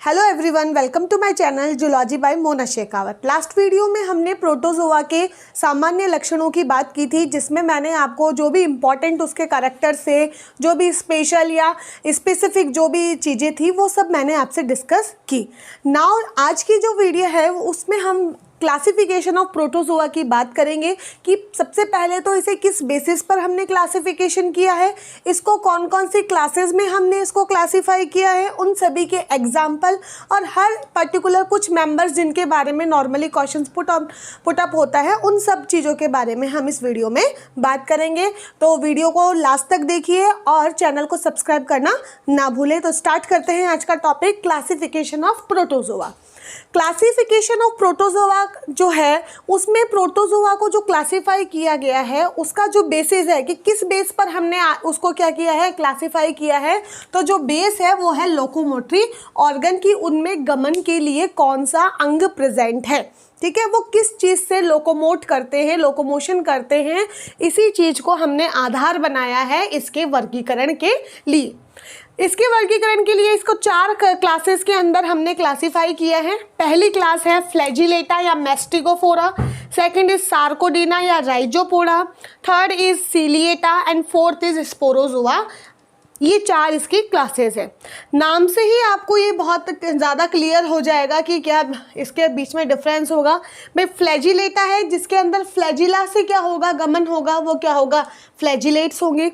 Hello everyone, welcome to my channel zoology by Mona Shekhawat. Last video में हमने protozoa के सामान्य लक्षणों की बात की थी, जिसमें मैंने आपको जो भी इम्पॉर्टेंट उसके कैरेक्टर से जो भी स्पेशल या स्पेसिफिक जो भी चीज़ें थी वो सब मैंने आपसे डिस्कस की। नाउ आज की जो वीडियो है उसमें हम क्लासिफिकेशन ऑफ प्रोटोजोआ की बात करेंगे कि सबसे पहले तो इसे किस बेसिस पर हमने क्लासिफिकेशन किया है, इसको कौन कौन सी क्लासेस में हमने इसको क्लासीफाई किया है, उन सभी के एग्जाम्पल और हर पर्टिकुलर कुछ मेंबर्स जिनके बारे में नॉर्मली क्वेश्चंस पुट अप होता है, उन सब चीज़ों के बारे में हम इस वीडियो में बात करेंगे। तो वीडियो को लास्ट तक देखिए और चैनल को सब्सक्राइब करना ना भूलें। तो स्टार्ट करते हैं आज का topic, classification of protozoa. Classification of protozoa जो है उसमें प्रोटोजोआ को जो क्लासिफाई किया गया है उसका जो बेसिस है कि किस बेस पर हमने उसको क्या किया है, क्लासिफाई किया है। तो जो बेस है वो है लोकोमोटरी ऑर्गन की, उनमें गमन के लिए कौन सा अंग प्रेजेंट है, ठीक है, वो किस चीज़ से लोकोमोट करते हैं, लोकोमोशन करते हैं, इसी चीज़ को हमने आधार बनाया है इसके वर्गीकरण के लिए। इसके वर्गीकरण के लिए इसको 4 क्लासेस के अंदर हमने क्लासिफाई किया है। पहली क्लास है फ्लैजिलेटा या मैस्टिगोफोरा, सेकंड इज सार्कोडीना या Rhizopoda, third is Ciliata and fourth is Sporozoa. ये 4 इसकी क्लासेस है। नाम से ही आपको ये बहुत ज़्यादा क्लियर हो जाएगा कि क्या इसके बीच में डिफरेंस होगा। भाई फ्लैजिलेटा है जिसके अंदर फ्लैजिला से क्या होगा, गमन होगा, वो क्या होगा, फ्लैजिलेट्स होंगे।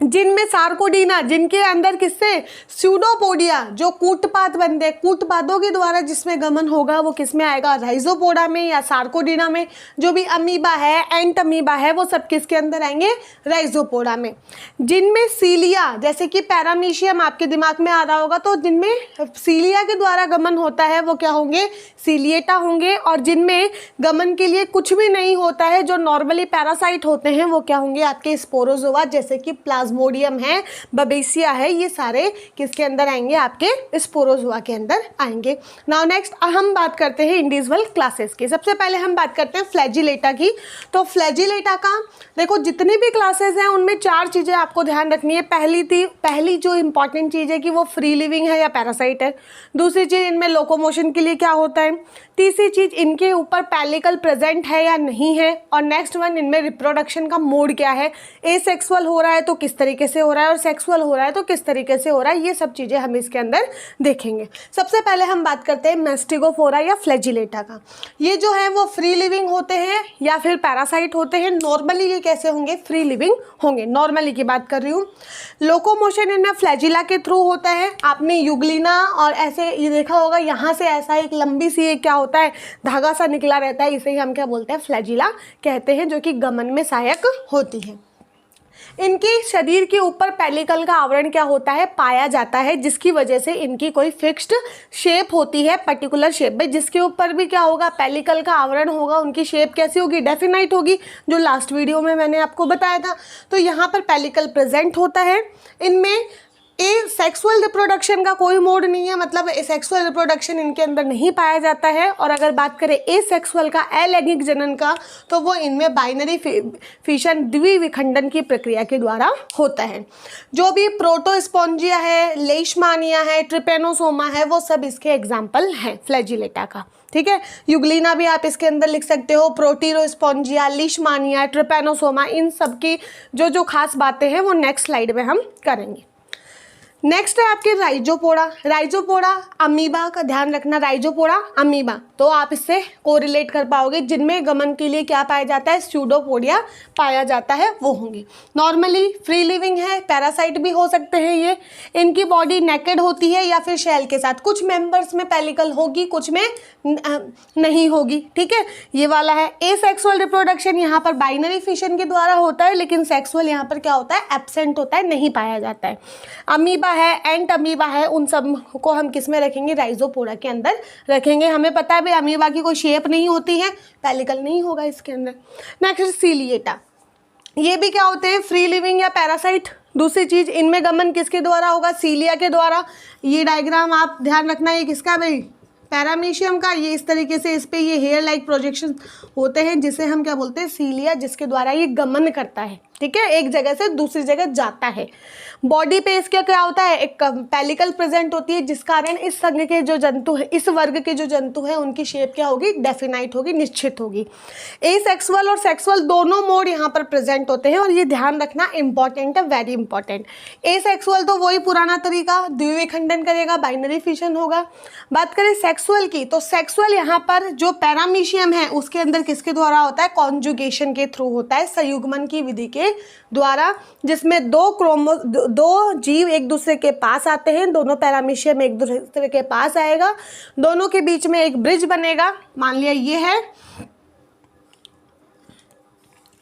जिनमें सार्कोडीना, जिनके अंदर किससे, स्यूडोपोडिया, जो कूटपाद बनते हैं, कूटपादों के द्वारा जिसमें गमन होगा वो किस में आएगा, राइजोपोडा में या सार्कोडीना में। जो भी अमीबा है, एंट अमीबा है, वो सब किसके अंदर आएंगे, राइजोपोडा में। जिनमें सीलिया, जैसे कि पैरामीशियम आपके दिमाग में आ रहा होगा, तो जिनमें सीलिया के द्वारा गमन होता है वो क्या होंगे, सीलिएटा होंगे। और जिनमें गमन के लिए कुछ भी नहीं होता है, जो नॉर्मली पैरासाइट होते हैं, वो क्या होंगे, आपके स्पोरोजोआ, जैसे कि प्लाज्मोडियम है, बबेसिया है, ये सारे किसके अंदर आएंगे, आपके स्पोरोजोआ के अंदर आएंगे। नाउ नेक्स्ट हम बात करते हैं इंडिविजुअल क्लासेस की। सबसे पहले हम बात करते हैं फ्लैजिलेटा की। तो फ्लैजिलेटा का देखो, जितनी भी क्लासेस हैं उनमें 4 चीज़ें आपको ध्यान रखनी है। पहली जो इंपॉर्टेंट चीज़ है कि वो फ्री लिविंग है या पैरासाइट है। दूसरी चीज़, इनमें लोकोमोशन के लिए क्या होता है। तीसरी चीज़, इनके ऊपर पेलिकल प्रेजेंट है या नहीं है। और नेक्स्ट वन, इनमें रिप्रोडक्शन का मोड क्या है, एसेक्सुअल हो रहा है तो किस तरीके से हो रहा है, और सेक्सुअल हो रहा है तो किस तरीके से हो रहा है, ये सब चीज़ें हम इसके अंदर देखेंगे। सबसे पहले हम बात करते हैं मैस्टिगोफोरा या फ्लैजिलेटा का। ये जो है वो फ्री लिविंग होते हैं या फिर पैरासाइट होते हैं। नॉर्मली ये कैसे होंगे, फ्री लिविंग होंगे, नॉर्मली की बात कर रही हूँ। लोकोमोशन इनमें फ्लैजिला के थ्रू होता है। आपने युगलिना और ऐसे ये देखा होगा, यहाँ से ऐसा एक लंबी सी एक क्या होता है, धागा सा निकला रहता है, इसे ही हम क्या बोलते हैं, फ्लैजिला कहते हैं, जो कि गमन में सहायक होती है। इनके शरीर के ऊपर पेलिकल का आवरण क्या होता है, पाया जाता है, जिसकी वजह से इनकी कोई फिक्स्ड शेप होती है, पर्टिकुलर शेप में, जिसके ऊपर भी क्या होगा, पेलिकल का आवरण होगा। उनकी शेप कैसी होगी, डेफिनाइट होगी, जो लास्ट वीडियो में मैंने आपको बताया था। तो यहाँ पर पेलिकल प्रेजेंट होता है। इनमें सेक्सुअल रिप्रोडक्शन का कोई मोड नहीं है, मतलब सेक्सुअल रिप्रोडक्शन इनके अंदर नहीं पाया जाता है। और अगर बात करें एसेक्सुअल का, अलैंगिक जनन का, तो वो इनमें बाइनरी फिशन, द्विविखंडन की प्रक्रिया के द्वारा होता है। जो भी प्रोटोस्पोंजिया है, लेशमानिया है, ट्रिपेनोसोमा है, वो सब इसके एग्जाम्पल हैं फ्लैजिलेटा का, ठीक है। युगलिना भी आप इसके अंदर लिख सकते हो, प्रोटीरोस्पोंजिया, लीशमानिया, ट्रिपेनोसोमा, इन सब की जो खास बातें हैं वो नेक्स्ट स्लाइड में हम करेंगे। नेक्स्ट है आपके राइजोपोडा। राइजोपोडा अमीबा का ध्यान रखना, राइजोपोडा अमीबा, तो आप इससे कोरिलेट कर पाओगे। जिनमें गमन के लिए क्या पाया जाता है, स्यूडोपोडिया पाया जाता है, वो होंगे। नॉर्मली फ्री लिविंग है, पैरासाइट भी हो सकते हैं ये। इनकी बॉडी नेकेड होती है या फिर शेल के साथ, कुछ मेंबर्स में पेलिकल होगी, कुछ में नहीं होगी, ठीक है। ये वाला है एसेक्सुअल रिप्रोडक्शन, यहाँ पर बाइनरी फिशन के द्वारा होता है, लेकिन सेक्सुअल यहाँ पर क्या होता है, एब्सेंट होता है, नहीं पाया जाता है। अमीबा है, एंट अमीबा है, उन सब को हम किस में रखेंगे, राइजोपोडा के अंदर रखेंगे। हमें पता है भाई अमीबा की कोई शेप नहीं होती है, पेलिकल नहीं होगा इसके अंदर। नेक्स्ट सीलिएटा, ये भी क्या होते हैं, फ्री लिविंग या पैरासाइट। दूसरी चीज, इनमें गमन किसके द्वारा होगा, सीलिया के द्वारा। ये डायग्राम आप ध्यान रखना, ये किसका भाई, पैरामीशियम का। ये इस तरीके से इस पे ये हेयर लाइक प्रोजेक्शन होते हैं, जिसे हम क्या बोलते हैं, सीलिया, जिसके द्वारा ये गमन करता है। ठीक है, एक जगह से दूसरी जगह जाता है। बॉडी पे इसका क्या होता है, एक पेलिकल प्रेजेंट होती है, जिस कारण इस संघ के जो जंतु है, इस वर्ग के जो जंतु है, उनकी शेप क्या होगी, डेफिनाइट होगी, निश्चित होगी। एसेक्सुअल और सेक्सुअल दोनों मोड यहाँ पर प्रेजेंट होते हैं, और ये ध्यान रखना इंपॉर्टेंट है, वेरी इंपॉर्टेंट। एसेक्सुअल तो वही पुराना तरीका, द्वितीय खंडन करेगा, बाइनरी फिशन होगा। बात करें सेक्सुअल की, तो सेक्सुअल यहाँ पर जो पैरामीशियम है उसके अंदर किसके द्वारा होता है, कॉन्जुगेशन के थ्रू होता है, संयुग्मन की विधि के द्वारा, जिसमें दो जीव एक दूसरे के पास आते हैं, दोनों पैरामीशियम एक दूसरे के पास आएगा, दोनों के बीच में एक ब्रिज बनेगा। मान लिया ये है,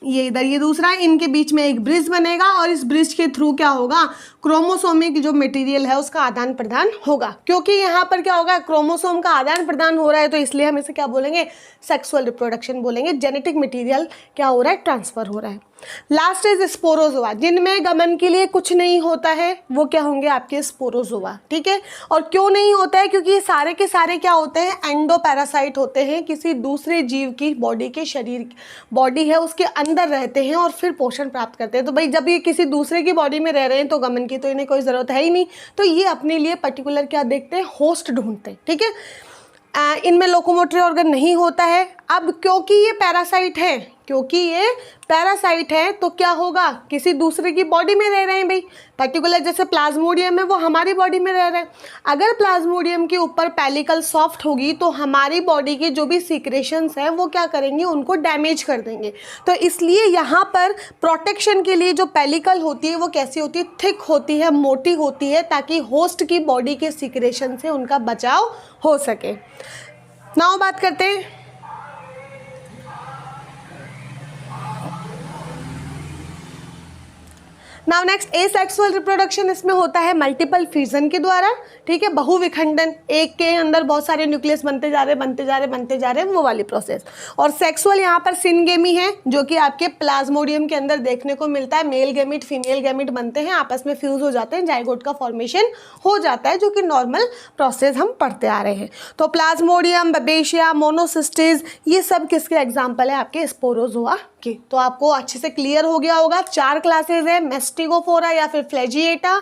ये इधर, ये दूसरा है, इनके बीच में एक ब्रिज बनेगा, और इस ब्रिज के थ्रू क्या होगा, क्रोमोसोमिक जो मटेरियल है उसका आदान प्रदान होगा। क्योंकि यहाँ पर क्या होगा, क्रोमोसोम का आदान प्रदान हो रहा है, तो इसलिए हम इसे क्या बोलेंगे, सेक्सुअल रिप्रोडक्शन बोलेंगे। जेनेटिक मटेरियल क्या हो रहा है, ट्रांसफर हो रहा है। लास्ट इज स्पोरोजोआ, जिनमें गमन के लिए कुछ नहीं होता है, वो क्या होंगे, आपके स्पोरोजोआ। ठीक है, और क्यों नहीं होता है, क्योंकि ये सारे के सारे क्या होते हैं, एंडोपैरासाइट होते हैं, किसी दूसरे जीव की बॉडी के शरीर बॉडी है उसके अंदर रहते हैं और फिर पोषण प्राप्त करते हैं। तो भाई जब ये किसी दूसरे की बॉडी में रह रहे हैं तो गमन की तो इन्हें कोई ज़रूरत है ही नहीं, तो ये अपने लिए पर्टिकुलर क्या देखते हैं, होस्ट ढूंढते हैं। ठीक है, इनमें लोकोमोटरी ऑर्गन नहीं होता है। अब क्योंकि ये पैरासाइट है, क्योंकि ये पैरासाइट है, तो क्या होगा, किसी दूसरे की बॉडी में रह रहे हैं भाई, पर्टिकुलर जैसे प्लाज्मोडियम है वो हमारी बॉडी में रह रहे हैं। अगर प्लाज्मोडियम के ऊपर पेलिकल सॉफ्ट होगी तो हमारी बॉडी की जो भी सीक्रेशंस हैं वो क्या करेंगे, उनको डैमेज कर देंगे। तो इसलिए यहाँ पर प्रोटेक्शन के लिए जो पेलिकल होती है वो कैसी होती है, थिक होती है, मोटी होती है, ताकि होस्ट की बॉडी के सीक्रेशन से उनका बचाव हो सके। नाउ बात करते हैं नाउ नेक्स्ट एसेक्सुअल रिप्रोडक्शन, इसमें होता है मल्टीपल फ्यूजन के द्वारा। ठीक है, बहुविखंडन, एक के अंदर बहुत सारे न्यूक्लियस बनते जा रहे हैं, वो वाली प्रोसेस। और सेक्सुअल यहाँ पर सिनगेमी है, जो कि आपके प्लाज्मोडियम के अंदर देखने को मिलता है। मेल गैमिट फीमेल गैमिट बनते हैं, आपस में फ्यूज हो जाते हैं, जाइगोट का फॉर्मेशन हो जाता है, जो कि नॉर्मल प्रोसेस हम पढ़ते आ रहे हैं। तो प्लाज्मोडियम, बबेशिया, मोनोसिस्टिस, ये सब किसके एग्जाम्पल है, आपके स्पोरोजोआ के। तो आपको अच्छे से क्लियर हो गया होगा। 4 क्लासेज है, मेस्टिगोफोरा या फिर Flagellata,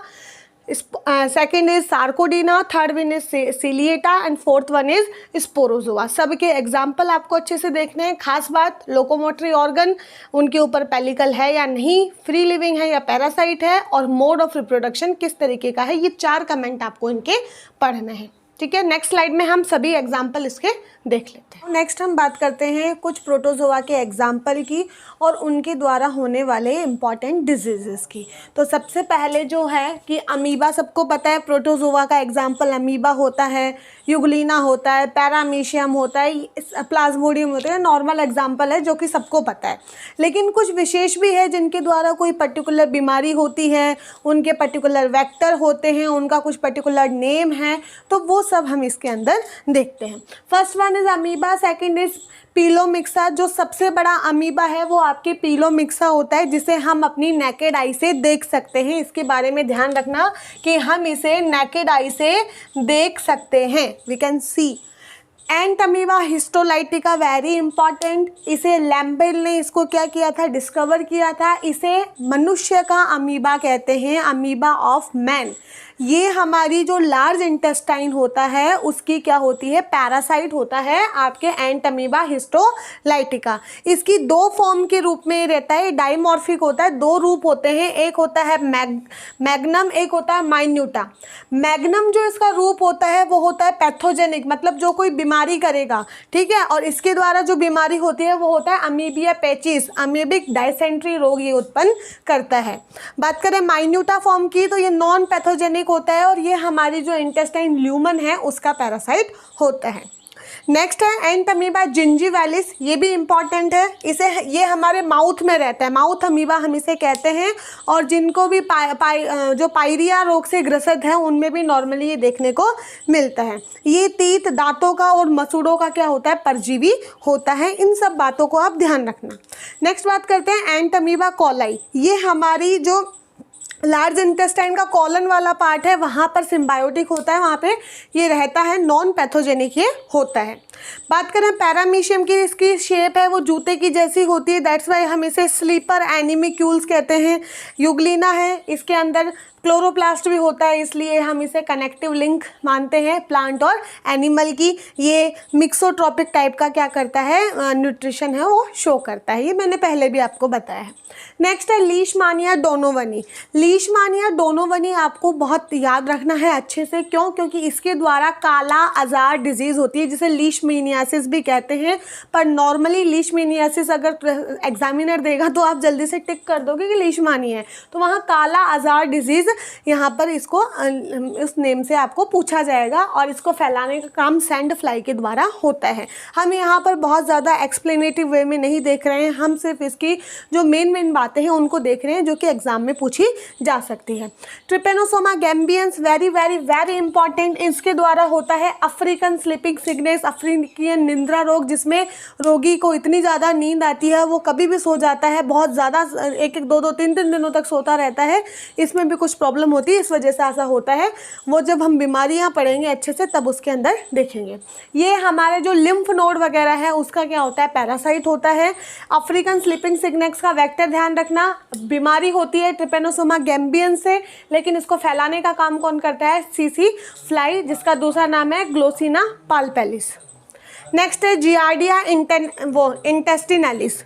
second is Sarcodina, third one is Ciliata and fourth one is Sporozoa. सबके एग्जाम्पल आपको अच्छे से देखने हैं। खास बात, लोकोमोटरी ऑर्गन, उनके ऊपर पेलिकल है या नहीं, फ्री लिविंग है या पैरासाइट है, और मोड ऑफ रिप्रोडक्शन किस तरीके का है, ये 4 कमेंट आपको इनके पढ़ने हैं। ठीक है, नेक्स्ट स्लाइड में हम सभी एग्जाम्पल इसके देख लेते हैं। नेक्स्ट हम बात करते हैं कुछ प्रोटोजोआ के एग्जाम्पल की और उनके द्वारा होने वाले इम्पॉर्टेंट डिजीजेस की। तो सबसे पहले जो है कि अमीबा, सबको पता है प्रोटोजोआ का एग्जाम्पल अमीबा होता है, यूग्लिना होता है, पैरामीशियम होता है, प्लाज्मोडियम होता है, नॉर्मल एग्जाम्पल है जो कि सबको पता है। लेकिन कुछ विशेष भी है जिनके द्वारा कोई पर्टिकुलर बीमारी होती है, उनके पर्टिकुलर वेक्टर होते हैं, उनका कुछ पर्टिकुलर नेम है, तो वो सब हम इसके अंदर देखते हैं। First one is amoeba, second is Pelomyxa. जो सबसे बड़ा अमीबा है वो आपके पीलोमिक्सा होता है, जिसे हम अपनी नेकेड आई से देख सकते हैं। इसके बारे में ध्यान रखना कि हम इसे नेकेड आई से देख सकते हैं, we can see. Entamoeba histolytica, very important. इसे लैम्बेल ने इसको क्या किया था, डिस्कवर किया था। इसे मनुष्य का अमीबा कहते हैं, अमीबा ऑफ मैन। ये हमारी जो लार्ज इंटेस्टाइन होता है उसकी क्या होती है, पैरासाइट होता है आपके एंट अमीबा हिस्टोलाइटिका। इसकी 2 फॉर्म के रूप में रहता है, डाइमॉर्फिक होता है, 2 रूप होते हैं, एक होता है मैग्नम, एक होता है माइन्यूटा। मैग्नम जो इसका रूप होता है वो होता है पैथोजेनिक, मतलब जो कोई बीमारी करेगा, ठीक है, और इसके द्वारा जो बीमारी होती है वो होता है अमीबिया पेचिस, अमीबिक डायसेंट्री रोग ये उत्पन्न करता है। बात करें माइन्यूटा फॉर्म की, तो ये नॉन पैथोजेनिक होता है और ये हमारी जो इंटेस्टाइन ल्यूमन है उसका पैरासाइट होता है। नेक्स्ट है एंट अमीबा जिंजीवैलिस, ये भी इम्पॉर्टेंट है। ये हमारे माउथ में रहता है, माउथ अमीबा हम इसे कहते हैं। और जिनको भी जो पायरिया रोग से ग्रसित है उनमें भी नॉर्मली ये देखने को मिलता है। ये तीत, दांतों का और मसूड़ों का क्या होता है, परजीवी होता है। इन सब बातों को आप ध्यान रखना। नेक्स्ट बात करते हैं एंट अमीबा कॉलाई। ये हमारी जो लार्ज इंटेस्टाइन का कॉलन वाला पार्ट है वहाँ पर सिम्बायोटिक होता है, वहाँ पे ये रहता है, नॉन पैथोजेनिक ये होता है। बात करें पैरामीशियम की, इसकी शेप है वो जूते की जैसी होती है, दैट्स वाई हम इसे स्लीपर एनिमिक्यूल्स कहते हैं। यूग्लिना है, इसके अंदर क्लोरोप्लास्ट भी होता है, इसलिए हम इसे कनेक्टिव लिंक मानते हैं प्लांट और एनिमल की। ये मिक्सोट्रॉपिक टाइप का क्या करता है, न्यूट्रिशन है वो शो करता है, ये मैंने पहले भी आपको बताया है। नेक्स्ट है लीशमानिया डोनोवनी। लीशमानिया डोनोवनी आपको बहुत याद रखना है अच्छे से, क्यों? क्योंकि इसके द्वारा काला आजार डिजीज़ होती है जिसे लीशमेनियासिस भी कहते हैं। पर नॉर्मली लीशमेनियासिस अगर एग्जामिनर देगा तो आप जल्दी से टिक कर दोगे कि लीशमानिया है, तो वहाँ काला आजार डिजीज़ यहाँ पर इसको इस नेम से आपको पूछा जाएगा, और इसको फैलाने का काम सैंड फ्लाई के द्वारा होता है। हम यहाँ पर बहुत ज़्यादा एक्सप्लेनेटिव वे में नहीं देख रहे हैं, हम सिर्फ इसकी जो मेन बातें हैं उनको देख रहे हैं जो कि एग्जाम में पूछी जा सकती है। Trypanosoma gambiense very very very important, इसके द्वारा होता है अफ्रीकन स्लीपिंग सिकनेस, अफ्रीकन निंद्रा रोग, जिसमें रोगी को इतनी ज़्यादा नींद आती है वो कभी भी सो जाता है, बहुत ज़्यादा 1-1, 2-2, 3-3 दिनों तक सोता रहता है। इसमें भी कुछ प्रॉब्लम होती है, इस वजह से ऐसा होता है। वो जब हम बीमारियां पढ़ेंगे अच्छे से तब उसके अंदर देखेंगे। ये हमारे जो लिम्फ नोड वगैरह है उसका क्या होता है, पैरासाइट होता है। अफ्रीकन स्लीपिंग सिकनेस का वेक्टर ध्यान रखना, बीमारी होती है ट्रिपेनोसोमा गैम्बियन से, लेकिन इसको फैलाने का काम कौन करता है, सीसी फ्लाई, जिसका दूसरा नाम है ग्लोसिना पाल्पेलिस। नेक्स्ट है जियार्डिया इंटेस्टिनैलिस।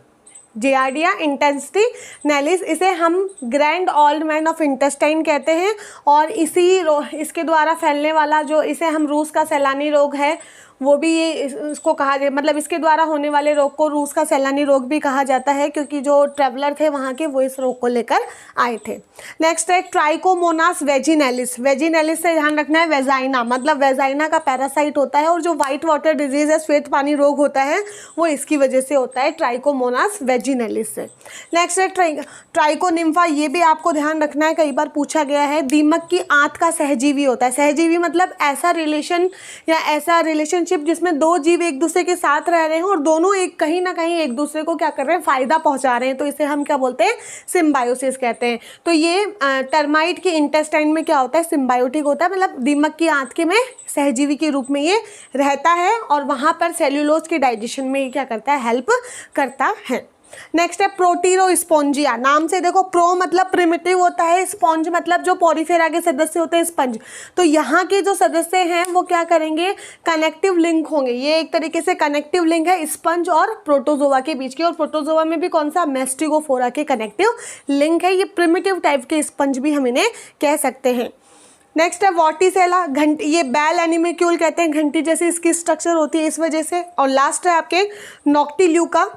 जियार्डिया इंटेस्टिनैलिस, इसे हम grand old man of intestine कहते हैं, और इसके द्वारा फैलने वाला जो इसे हम रूस का सैलानी रोग है वो भी ये इसको कहा जाए, मतलब इसके द्वारा होने वाले रोग को रूस का सैलानी रोग भी कहा जाता है, क्योंकि जो ट्रैवलर थे वहाँ के वो इस रोग को लेकर आए थे। नेक्स्ट है ट्राइकोमोनास वेजिनेलिस। वेजिनेलिस से ध्यान रखना है वेजाइना, मतलब वेजाइना का पैरासाइट होता है, और जो वाइट वाटर डिजीज़ है, श्वेत पानी रोग होता है, वो इसकी वजह से होता है, ट्राइकोमोनास वेजिनेलिस से। नेक्स्ट है ट्राइकोनिम्फा, ये भी आपको ध्यान रखना है, कई बार पूछा गया है। दीमक की आंत का सहजीवी होता है। सहजीवी मतलब ऐसा रिलेशन या ऐसा रिलेशनशिप जिसमें दो जीव एक दूसरे के साथ रह रहे हैं और दोनों कहीं ना कहीं एक दूसरे को क्या कर रहे हैं, फायदा पहुंचा रहे हैं, तो इसे हम क्या बोलते हैं, सिम्बायोसिस कहते हैं। तो ये टर्माइट के इंटेस्टाइन में क्या होता है, सिम्बायोटिक होता है, मतलब दीमक की आंत के में सहजीवी के रूप में ये रहता है, और वहाँ पर सेल्यूलोज के डाइजेशन में ये क्या करता है, हेल्प करता है। नेक्स्ट है प्रोटीरोस्पोंजिया। नाम से देखो, प्रो मतलब प्रिमिटिव होता है, स्पॉन्ज मतलब जो पॉरीफेरा के सदस्य होते हैं, स्पंज। तो यहाँ के जो सदस्य हैं वो क्या करेंगे, कनेक्टिव लिंक होंगे। ये एक तरीके से कनेक्टिव लिंक है स्पंज और प्रोटोजोआ के बीच की, और प्रोटोजोआ में भी कौन सा, मैस्टिगोफोरा के कनेक्टिव लिंक है। ये प्रिमिटिव टाइप के स्पंज भी हम इन्हें कह सकते हैं। नेक्स्ट है वॉटिसेला, घंटी, ये बैल एनिमिक्यूल कहते हैं, घंटी जैसी इसकी स्ट्रक्चर होती है इस वजह से। और लास्ट है आपके नॉक्टिल्यूका।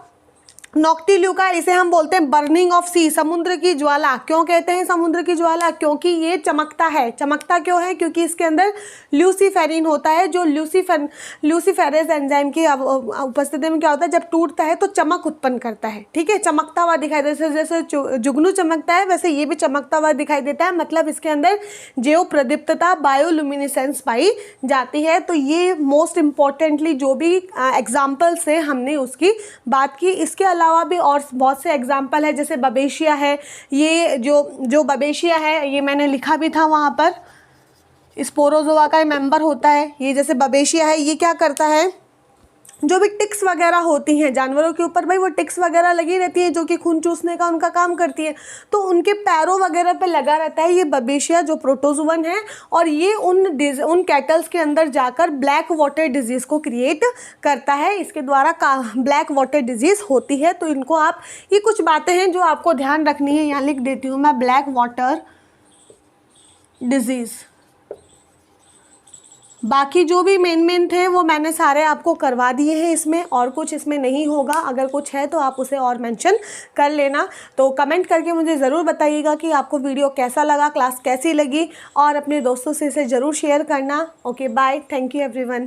नॉक्टिल्यूका, इसे हम बोलते हैं बर्निंग ऑफ सी, समुद्र की ज्वाला। क्यों कहते हैं समुद्र की ज्वाला, क्योंकि ये चमकता है। चमकता क्यों है, क्योंकि इसके अंदर ल्यूसीफेरिन होता है, जो ल्यूसीफेरेज एंजाइम की उपस्थिति में क्या होता है, जब टूटता है तो चमक उत्पन्न करता है। ठीक है, चमकता हुआ दिखाई देता है, जैसे जुगनू चमकता है वैसे ये भी चमकता हुआ दिखाई देता है, मतलब इसके अंदर जेव प्रदीप्तता, बायोलुमिनेसेंस पाई जाती है। तो ये मोस्ट इम्पॉर्टेंटली जो भी एग्जाम्पल्स है हमने उसकी बात की। इसके अलावा भी और बहुत से एग्जाम्पल है, जैसे बबेशिया है, ये जो बबेशिया है ये मैंने लिखा भी था वहाँ पर, स्पोरोजोआ का मेंबर होता है। ये जैसे बबेशिया है, ये क्या करता है, जो भी टिक्स वगैरह होती हैं जानवरों के ऊपर, भाई वो टिक्स वगैरह लगी रहती है जो कि खून चूसने का उनका काम करती है, तो उनके पैरों वगैरह पे लगा रहता है ये बबेशिया जो प्रोटोजोवन है, और ये उन कैटल्स के अंदर जाकर ब्लैक वाटर डिजीज़ को क्रिएट करता है। इसके द्वारा ब्लैक वाटर डिजीज़ होती है। तो इनको आप, ये कुछ बातें हैं जो आपको ध्यान रखनी है, यहाँ लिख देती हूँ मैं, ब्लैक वाटर डिजीज़। बाकी जो भी मेन थे वो मैंने सारे आपको करवा दिए हैं इसमें, और कुछ इसमें नहीं होगा। अगर कुछ है तो आप उसे और मेंशन कर लेना। तो कमेंट करके मुझे ज़रूर बताइएगा कि आपको वीडियो कैसा लगा, क्लास कैसी लगी, और अपने दोस्तों से इसे ज़रूर शेयर करना। Okay, bye, thank you everyone.